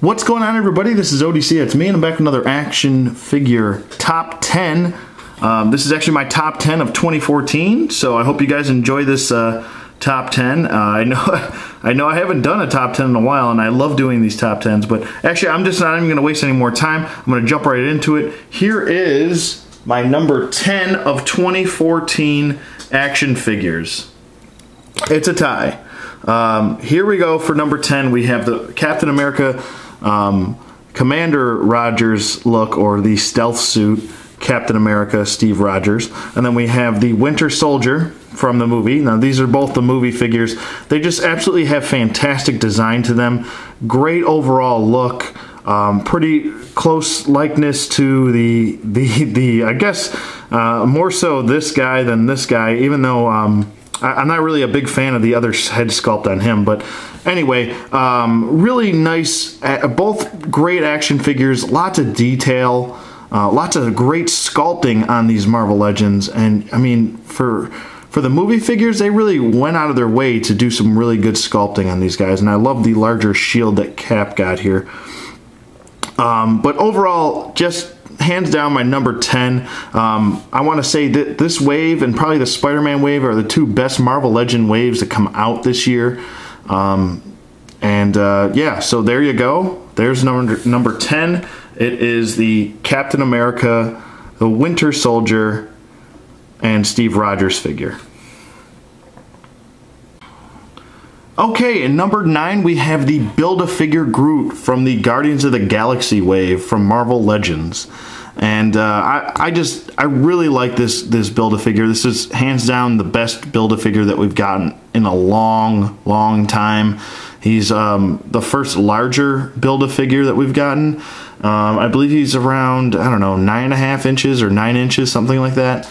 What's going on, everybody? This is ODC. It's me, and I'm back with another action figure top 10. This is actually my top 10 of 2014, so I hope you guys enjoy this top 10. I know I haven't done a top 10 in a while, and I love doing these top 10s, but actually I'm just not even going to waste any more time. I'm going to jump right into it. Here is my number 10 of 2014 action figures. It's a tie. Here we go for number 10. We have the Captain America Commander Rogers look, or the stealth suit Captain America Steve Rogers, and then we have the Winter Soldier from the movie. Now these are both the movie figures. They just absolutely have fantastic design to them, great overall look, pretty close likeness to the I guess more so this guy than this guy, even though I'm not really a big fan of the other head sculpt on him. But anyway, really nice, both great action figures, lots of detail, lots of great sculpting on these Marvel Legends. And I mean, for the movie figures, they really went out of their way to do some really good sculpting on these guys. And I love the larger shield that Cap got here. But overall, just hands down my number 10. I want to say that this wave and probably the Spider-Man wave are the two best Marvel Legend waves that come out this year. Yeah, so there you go. There's number 10. It is the Captain America, the Winter Soldier, and Steve Rogers figure. Okay, in number 9 we have the Build-A-Figure Groot from the Guardians of the Galaxy wave from Marvel Legends. And I really like this Build-A-Figure. This is hands down the best Build-A-Figure that we've gotten in a long time. He's the first larger Build-A-Figure that we've gotten. I believe he's around, I don't know, 9.5 inches or 9 inches, something like that.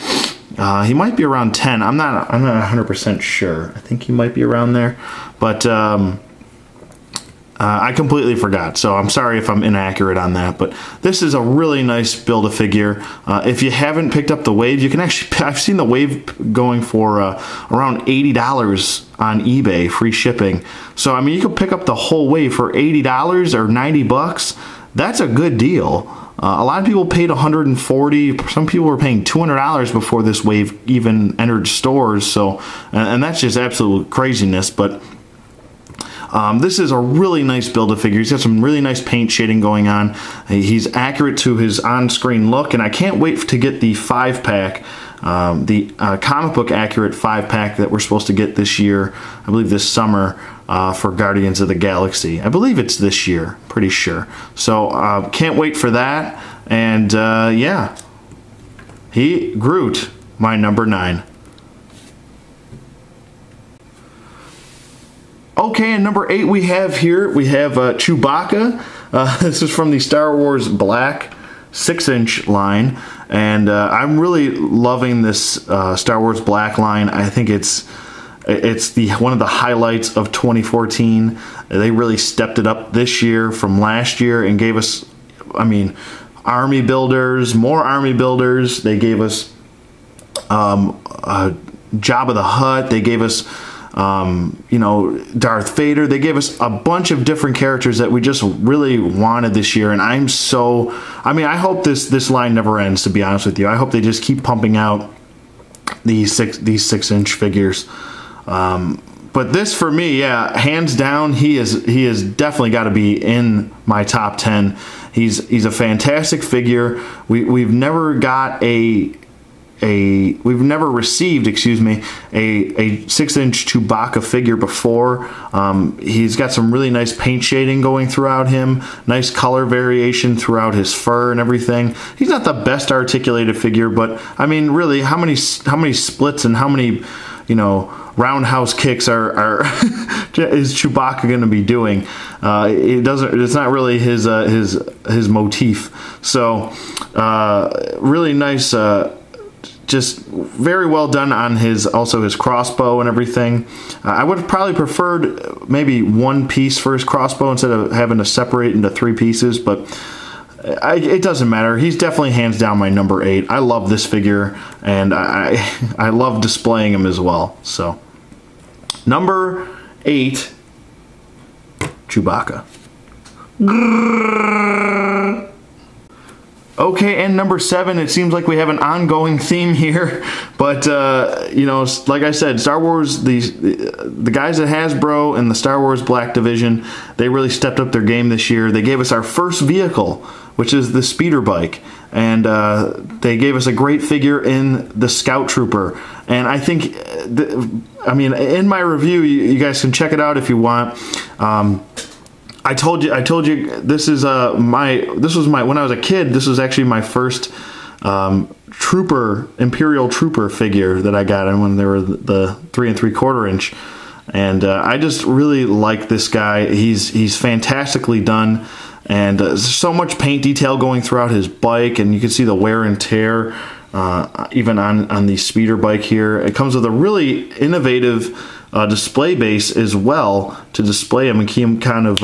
He might be around 10. I'm not 100% sure. I think he might be around there, but I completely forgot, so I'm sorry if I'm inaccurate on that. But this is a really nice Build-A-Figure. If you haven't picked up the wave, you can actually, I've seen the wave going for around $80 on eBay, free shipping. So I mean, you could pick up the whole wave for $80 or 90 bucks. That's a good deal. A lot of people paid $140. Some people were paying $200 before this wave even entered stores. So, and that's just absolute craziness. But this is a really nice Build-A-Figure. He's got some really nice paint shading going on. He's accurate to his on-screen look, and I can't wait to get the 5-pack, the comic book accurate 5-pack that we're supposed to get this year. I believe this summer. For Guardians of the Galaxy. I believe it's this year, pretty sure. So can't wait for that. And yeah, Groot, my number 9. Okay, and number 8 we have Chewbacca. This is from the Star Wars Black 6-inch line, and I'm really loving this Star Wars Black line. I think it's one of the highlights of 2014. They really stepped it up this year from last year and gave us, I mean, army builders, more army builders. They gave us Jabba the Hutt. They gave us, you know, Darth Vader. They gave us a bunch of different characters that we just really wanted this year. And I hope this line never ends, to be honest with you. I hope they just keep pumping out these 6-inch figures. But this, for me, yeah, hands down, he is definitely got to be in my top 10. He's a fantastic figure. We've never received, excuse me, a 6-inch Chewbacca figure before. He's got some really nice paint shading going throughout him, nice color variation throughout his fur and everything. He's not the best articulated figure, but I mean, really, how many splits and how many, you know, roundhouse kicks is Chewbacca going to be doing? It's not really his motif. So really nice, just very well done on his crossbow and everything. I would have probably preferred maybe one piece for his crossbow instead of having to separate into 3 pieces, but it doesn't matter. He's definitely hands down my number 8. I love this figure, and I love displaying him as well. So number 8, Chewbacca. Okay, and number 7, it seems like we have an ongoing theme here, but you know, like I said, Star Wars, the guys at Hasbro and the Star Wars Black Division, they really stepped up their game this year. They gave us our first vehicle, which is the speeder bike, and they gave us a great figure in the Scout Trooper. And I think, I mean, in my review, you guys can check it out if you want. I told you this is when I was a kid, this was actually my first Imperial Trooper figure that I got, and when they were the 3 3/4 inch, and I just really like this guy. He's fantastically done, and there's so much paint detail going throughout his bike, and you can see the wear and tear even on the speeder bike here. It comes with a really innovative display base as well to display him and keep him kind of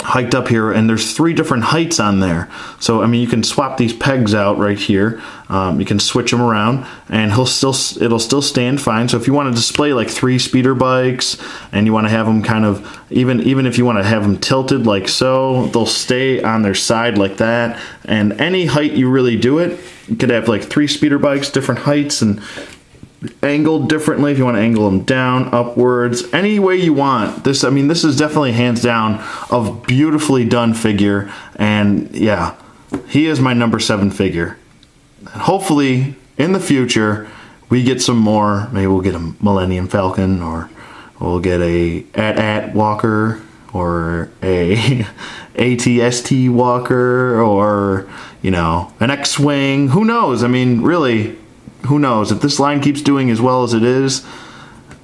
hiked up here, and there's 3 different heights on there. So I mean, you can swap these pegs out right here. You can switch them around, and it'll still stand fine. So if you want to display like 3 speeder bikes, and you want to have them kind of even if you want to have them tilted like so, they'll stay on their side like that. And any height you really do it, you could have like 3 speeder bikes, different heights, and angled differently. If you want to angle them down, upwards, any way you want. This, I mean, this is definitely hands down a beautifully done figure, and yeah, he is my number 7 figure. And hopefully in the future we get some more. Maybe we'll get a Millennium Falcon, or we'll get a AT-AT Walker, or a AT-ST Walker, or you know, an X-Wing. Who knows? I mean, really, who knows? If this line keeps doing as well as it is,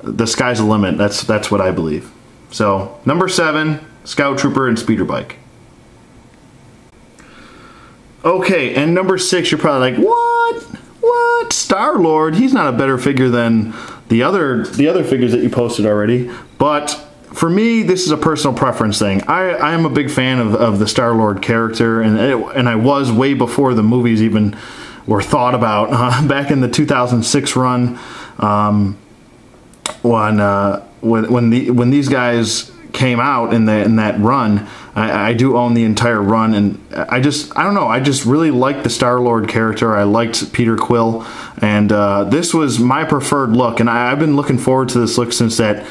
the sky's the limit. That's what I believe. So number 7, Scout Trooper and speeder bike. Okay, and number 6, you're probably like, what? Star-Lord? He's not a better figure than the other figures that you posted already. But for me, this is a personal preference thing. I am a big fan of the Star-Lord character, and I was way before the movies even were thought about. Back in the 2006 run, when these guys came out in that run, I do own the entire run, and I don't know, I just really liked the Star-Lord character. I liked Peter Quill, and this was my preferred look, and I've been looking forward to this look since that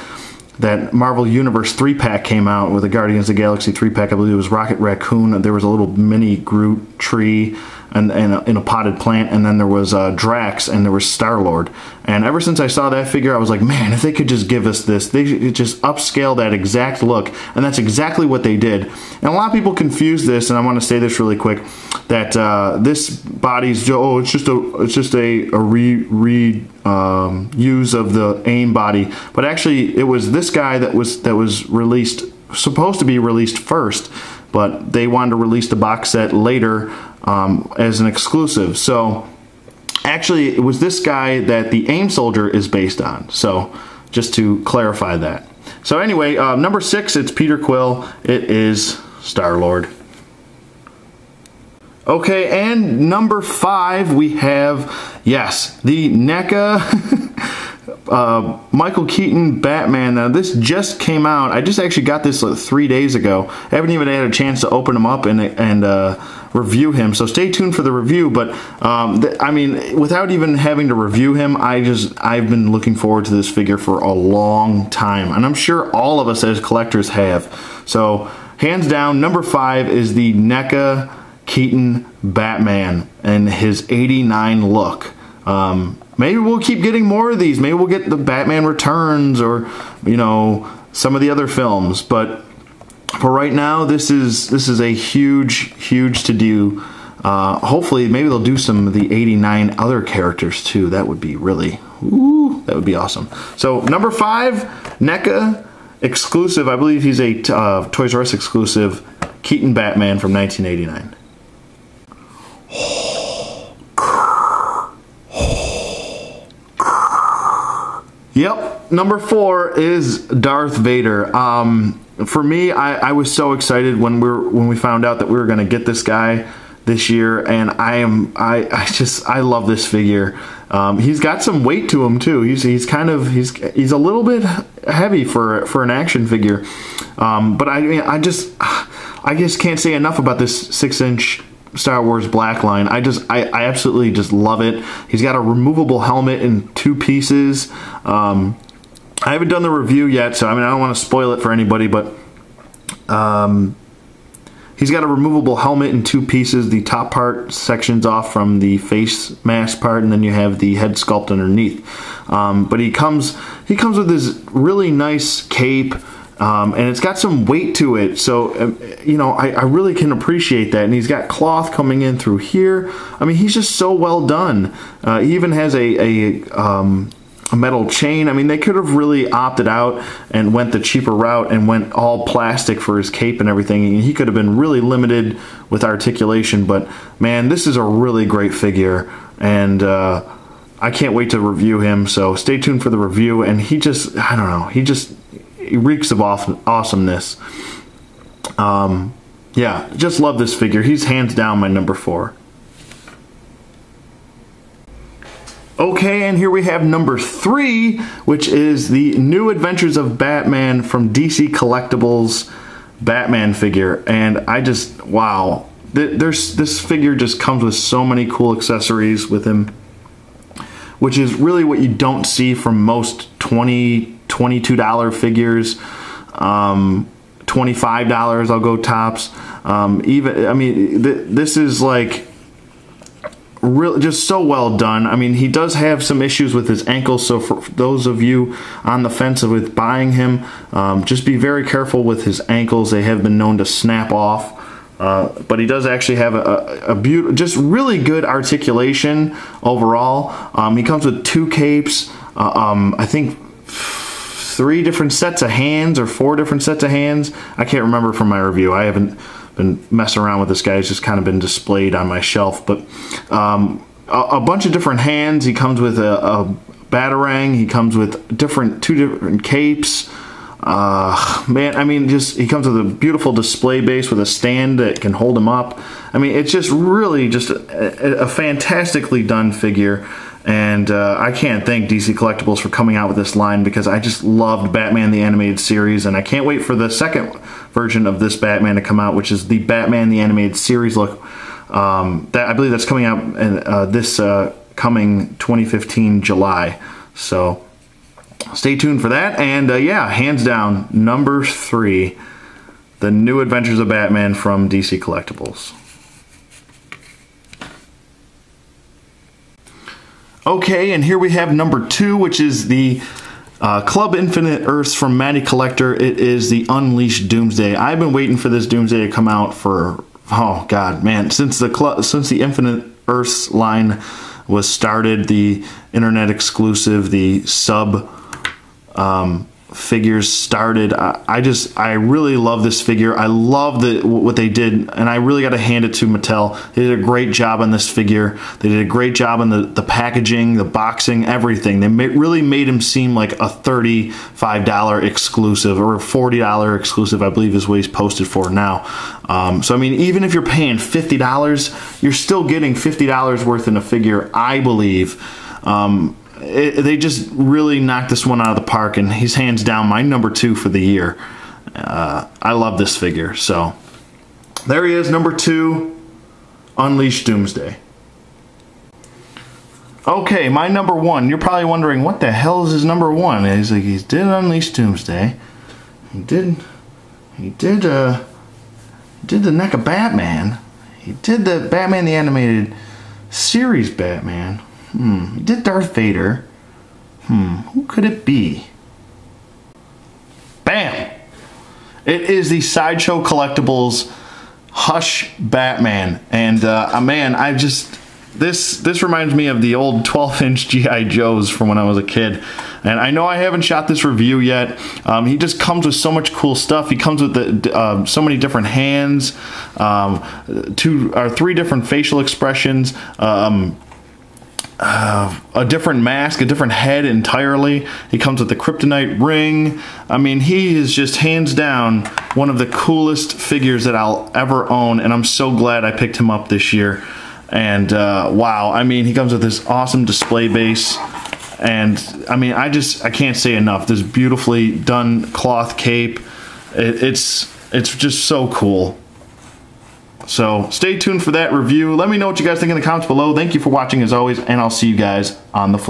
Marvel Universe 3-pack came out with the Guardians of the Galaxy 3-pack. I believe it was Rocket Raccoon. There was a little mini Groot tree and in a potted plant, and then there was Drax, and there was Star-Lord. And ever since I saw that figure, I was like, man, if they could just give us this, they could just upscale that exact look, and that's exactly what they did. And a lot of people confuse this, and I want to say this really quick, that this body's it's just a reuse of the AIM body, but actually it was this guy that was released, supposed to be released first, but they wanted to release the box set later as an exclusive. So actually it was this guy that the AIM soldier is based on. So just to clarify that. So anyway, number 6, it's Peter Quill. It is Star-Lord. Okay, and number 5, we have, yes, the NECA Michael Keaton Batman. Now this just came out. I just actually got this like 3 days ago. I haven't even had a chance to open him up and review him, so stay tuned for the review. But I mean, without even having to review him, I've been looking forward to this figure for a long time, and I'm sure all of us as collectors have. So hands down, number 5 is the NECA Keaton Batman and his '89 look. Maybe we'll keep getting more of these. Maybe we'll get the Batman Returns, or you know, some of the other films. But for right now, this is a huge to do. Hopefully, maybe they'll do some of the '89 other characters too. That would be really, that would be awesome. So number 5, NECA exclusive. I believe he's a Toys R Us exclusive. Keaton Batman from 1989. Yep, number 4 is Darth Vader. For me, I was so excited when we found out that we were going to get this guy this year, and I love this figure. He's got some weight to him too. He's a little bit heavy for an action figure. But I mean, I just can't say enough about this 6-inch Star Wars black line. I absolutely just love it. He's got a removable helmet in 2 pieces. I haven't done the review yet, so I mean, I don't want to spoil it for anybody, but he's got a removable helmet in 2 pieces. The top part sections off from the face mask part, and then you have the head sculpt underneath. But he comes with this really nice cape. And it's got some weight to it, so you know, I really can appreciate that. And he's got cloth coming in through here. I mean, he's just so well done. He even has a metal chain. I mean, they could have really opted out and went the cheaper route and went all plastic for his cape and everything. And he could have been really limited with articulation. But man, this is a really great figure, and I can't wait to review him. So stay tuned for the review. And he just, I don't know, he reeks of awesomeness. Yeah, just love this figure. He's hands down my number 4. Okay, and here we have number 3, which is the New Adventures of Batman from DC Collectibles Batman figure. And I just, wow. This figure just comes with so many cool accessories with him, which is really what you don't see from most $22 figures. $25 I'll go tops. Even, I mean, this is like really just so well done. I mean, he does have some issues with his ankles, so for those of you on the fence with buying him, just be very careful with his ankles. They have been known to snap off. But he does actually have a beautiful, just really good articulation overall. He comes with 2 capes, I think 3 different sets of hands or 4 different sets of hands. I can't remember from my review. I haven't been messing around with this guy. He's just kind of been displayed on my shelf. But a bunch of different hands. He comes with a batarang. He comes with 2 different capes. Man, I mean, he comes with a beautiful display base with a stand that can hold him up. I mean, it's just really just a fantastically done figure. And I can't thank DC Collectibles for coming out with this line, because I just loved Batman the Animated Series, and I can't wait for the second version of this Batman to come out, which is the Batman the Animated Series look. I believe that's coming out in this coming 2015 July. So stay tuned for that. And yeah, hands down, number 3, The New Adventures of Batman from DC Collectibles. Okay, and here we have number 2, which is the Club Infinite Earths from Matty Collector. It is the Unleashed Doomsday. I've been waiting for this Doomsday to come out for, oh god, man, since the Infinite Earths line was started, the internet exclusive, the sub figures started. I really love this figure. I love what they did, and I really got to hand it to Mattel. They did a great job on this figure. They did a great job on the packaging, the boxing, everything. They really made him seem like a $35 exclusive or a $40 exclusive, I believe is what he's posted for now. So I mean, even if you're paying $50, you're still getting $50 worth in a figure, I believe. They just really knocked this one out of the park, and he's hands down my number 2 for the year. I love this figure. So there he is, number 2, Unleashed Doomsday. Okay, my number 1. You're probably wondering, what the hell is his number 1? And he's like, he did Unleashed Doomsday. He did the Neck of Batman. He did the Batman the Animated Series Batman. He did Darth Vader. Who could it be? Bam! It is the Sideshow Collectibles Hush Batman. And man, this reminds me of the old 12-inch G.I. Joes from when I was a kid. And I know I haven't shot this review yet. He just comes with so much cool stuff. He comes with so many different hands, 2 or 3 different facial expressions, a different mask, a different head entirely. He comes with the kryptonite ring. I mean, he is just hands down one of the coolest figures that I'll ever own, and I'm so glad I picked him up this year. And wow, I mean, he comes with this awesome display base, and I mean, I can't say enough. This beautifully done cloth cape, it's just so cool. So stay tuned for that review. Let me know what you guys think in the comments below. Thank you for watching as always, and I'll see you guys on the flip